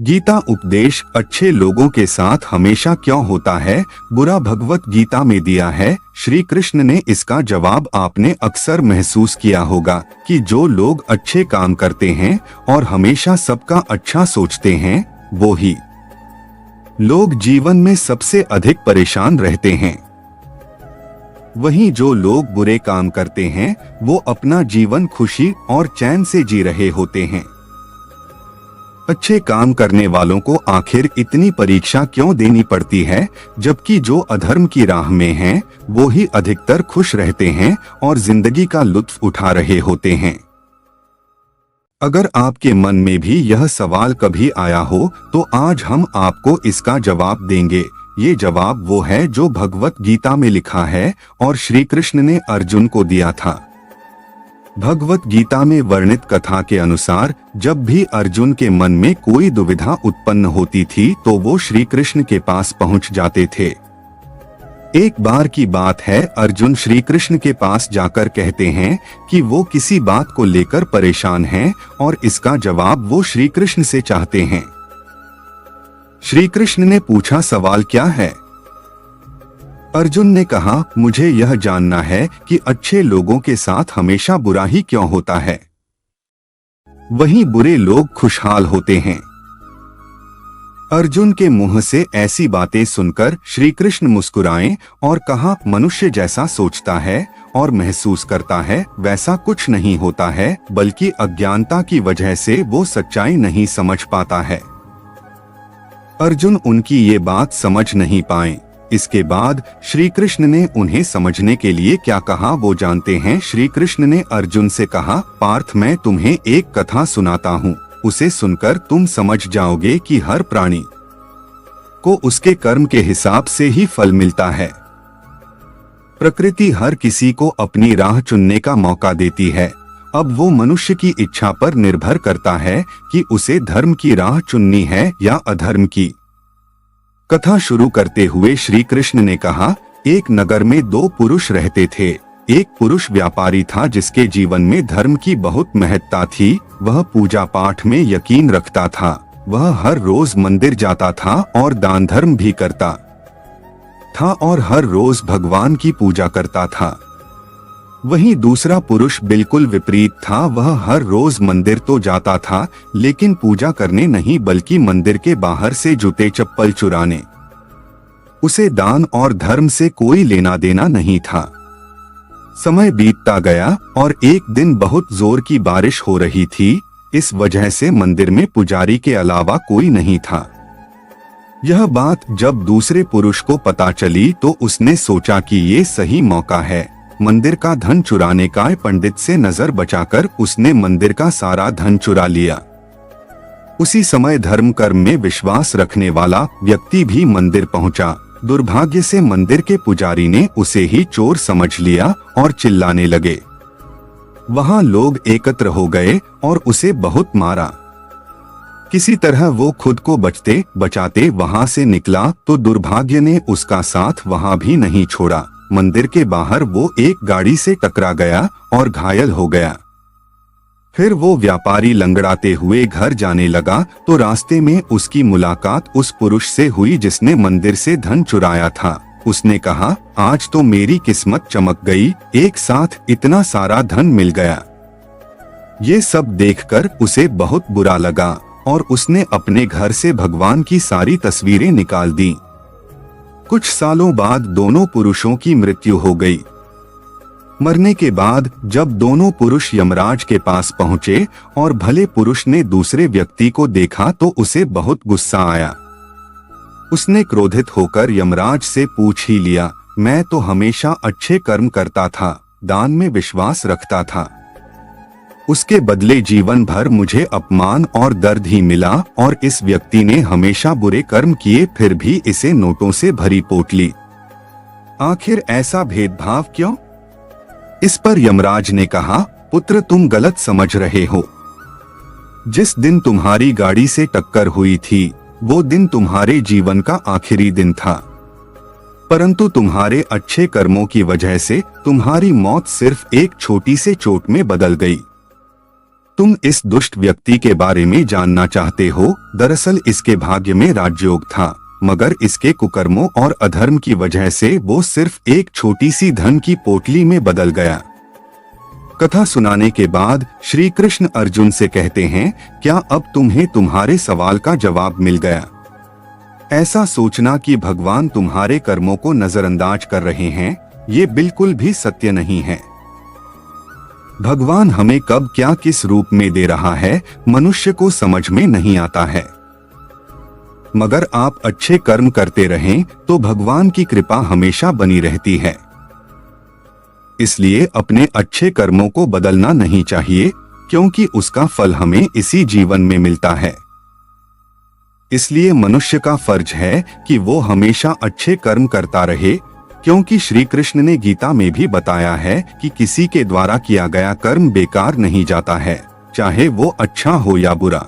गीता उपदेश अच्छे लोगों के साथ हमेशा क्यों होता है, बुरा भगवत गीता में दिया है। श्री कृष्ण ने इसका जवाब आपने अक्सर महसूस किया होगा कि जो लोग अच्छे काम करते हैं और हमेशा सबका अच्छा सोचते हैं, वो ही लोग जीवन में सबसे अधिक परेशान रहते हैं। वहीं जो लोग बुरे काम करते हैं, वो अपना जीवन खुशी और चैन से जी रहे होते हैं। अच्छे काम करने वालों को आखिर इतनी परीक्षा क्यों देनी पड़ती है, जबकि जो अधर्म की राह में हैं, वो ही अधिकतर खुश रहते हैं और जिंदगी का लुत्फ उठा रहे होते हैं। अगर आपके मन में भी यह सवाल कभी आया हो, तो आज हम आपको इसका जवाब देंगे। ये जवाब वो है जो भगवत गीता में लिखा है और श्री कृष्ण ने अर्जुन को दिया था। भगवत गीता में वर्णित कथा के अनुसार जब भी अर्जुन के मन में कोई दुविधा उत्पन्न होती थी, तो वो श्री कृष्ण के पास पहुंच जाते थे। एक बार की बात है, अर्जुन श्री कृष्ण के पास जाकर कहते हैं कि वो किसी बात को लेकर परेशान हैं और इसका जवाब वो श्री कृष्ण से चाहते हैं। श्री कृष्ण ने पूछा, सवाल क्या है? अर्जुन ने कहा, मुझे यह जानना है कि अच्छे लोगों के साथ हमेशा बुरा ही क्यों होता है, वहीं बुरे लोग खुशहाल होते हैं। अर्जुन के मुंह से ऐसी बातें सुनकर श्री कृष्ण मुस्कुराए और कहा, मनुष्य जैसा सोचता है और महसूस करता है, वैसा कुछ नहीं होता है, बल्कि अज्ञानता की वजह से वो सच्चाई नहीं समझ पाता है। अर्जुन उनकी ये बात समझ नहीं पाए। इसके बाद श्री कृष्ण ने उन्हें समझने के लिए क्या कहा, वो जानते हैं। श्री कृष्ण ने अर्जुन से कहा, पार्थ, मैं तुम्हें एक कथा सुनाता हूँ, उसे सुनकर तुम समझ जाओगे कि हर प्राणी को उसके कर्म के हिसाब से ही फल मिलता है। प्रकृति हर किसी को अपनी राह चुनने का मौका देती है। अब वो मनुष्य की इच्छा पर निर्भर करता है कि उसे धर्म की राह चुननी है या अधर्म की। कथा शुरू करते हुए श्री कृष्ण ने कहा, एक नगर में दो पुरुष रहते थे। एक पुरुष व्यापारी था जिसके जीवन में धर्म की बहुत महत्ता थी। वह पूजा पाठ में यकीन रखता था। वह हर रोज मंदिर जाता था और दान धर्म भी करता था और हर रोज भगवान की पूजा करता था। वहीं दूसरा पुरुष बिल्कुल विपरीत था। वह हर रोज मंदिर तो जाता था, लेकिन पूजा करने नहीं, बल्कि मंदिर के बाहर से जूते चप्पल चुराने। उसे दान और धर्म से कोई लेना देना नहीं था। समय बीतता गया और एक दिन बहुत जोर की बारिश हो रही थी। इस वजह से मंदिर में पुजारी के अलावा कोई नहीं था। यह बात जब दूसरे पुरुष को पता चली, तो उसने सोचा कि ये सही मौका है मंदिर का धन चुराने का। पंडित से नजर बचाकर उसने मंदिर का सारा धन चुरा लिया। उसी समय धर्म कर्म में विश्वास रखने वाला व्यक्ति भी मंदिर पहुंचा। दुर्भाग्य से मंदिर के पुजारी ने उसे ही चोर समझ लिया और चिल्लाने लगे। वहां लोग एकत्र हो गए और उसे बहुत मारा। किसी तरह वो खुद को बचते बचाते वहां से निकला, तो दुर्भाग्य ने उसका साथ वहां भी नहीं छोड़ा। मंदिर के बाहर वो एक गाड़ी से टकरा गया और घायल हो गया। फिर वो व्यापारी लंगड़ाते हुए घर जाने लगा, तो रास्ते में उसकी मुलाकात उस पुरुष से हुई जिसने मंदिर से धन चुराया था। उसने कहा, आज तो मेरी किस्मत चमक गई, एक साथ इतना सारा धन मिल गया। ये सब देखकर उसे बहुत बुरा लगा और उसने अपने घर से भगवान की सारी तस्वीरें निकाल दी। कुछ सालों बाद दोनों पुरुषों की मृत्यु हो गई। मरने के बाद जब दोनों पुरुष यमराज के पास पहुंचे और भले पुरुष ने दूसरे व्यक्ति को देखा, तो उसे बहुत गुस्सा आया। उसने क्रोधित होकर यमराज से पूछ ही लिया, मैं तो हमेशा अच्छे कर्म करता था, दान में विश्वास रखता था, उसके बदले जीवन भर मुझे अपमान और दर्द ही मिला, और इस व्यक्ति ने हमेशा बुरे कर्म किए, फिर भी इसे नोटों से भरी पोटली। आखिर ऐसा भेदभाव क्यों? इस पर यमराज ने कहा, पुत्र, तुम गलत समझ रहे हो। जिस दिन तुम्हारी गाड़ी से टक्कर हुई थी, वो दिन तुम्हारे जीवन का आखिरी दिन था, परंतु तुम्हारे अच्छे कर्मों की वजह से तुम्हारी मौत सिर्फ एक छोटी से चोट में बदल गई। तुम इस दुष्ट व्यक्ति के बारे में जानना चाहते हो। दरअसल इसके भाग्य में राजयोग था, मगर इसके कुकर्मों और अधर्म की वजह से वो सिर्फ एक छोटी सी धन की पोटली में बदल गया। कथा सुनाने के बाद श्री कृष्ण अर्जुन से कहते हैं, क्या अब तुम्हें तुम्हारे सवाल का जवाब मिल गया? ऐसा सोचना कि भगवान तुम्हारे कर्मों को नजरअंदाज कर रहे हैं, ये बिल्कुल भी सत्य नहीं है। भगवान हमें कब क्या किस रूप में दे रहा है, मनुष्य को समझ में नहीं आता है। मगर आप अच्छे कर्म करते रहें तो भगवान की कृपा हमेशा बनी रहती है। इसलिए अपने अच्छे कर्मों को बदलना नहीं चाहिए, क्योंकि उसका फल हमें इसी जीवन में मिलता है। इसलिए मनुष्य का फर्ज है कि वो हमेशा अच्छे कर्म करता रहे, क्योंकि श्री कृष्ण ने गीता में भी बताया है कि किसी के द्वारा किया गया कर्म बेकार नहीं जाता है, चाहे वो अच्छा हो या बुरा।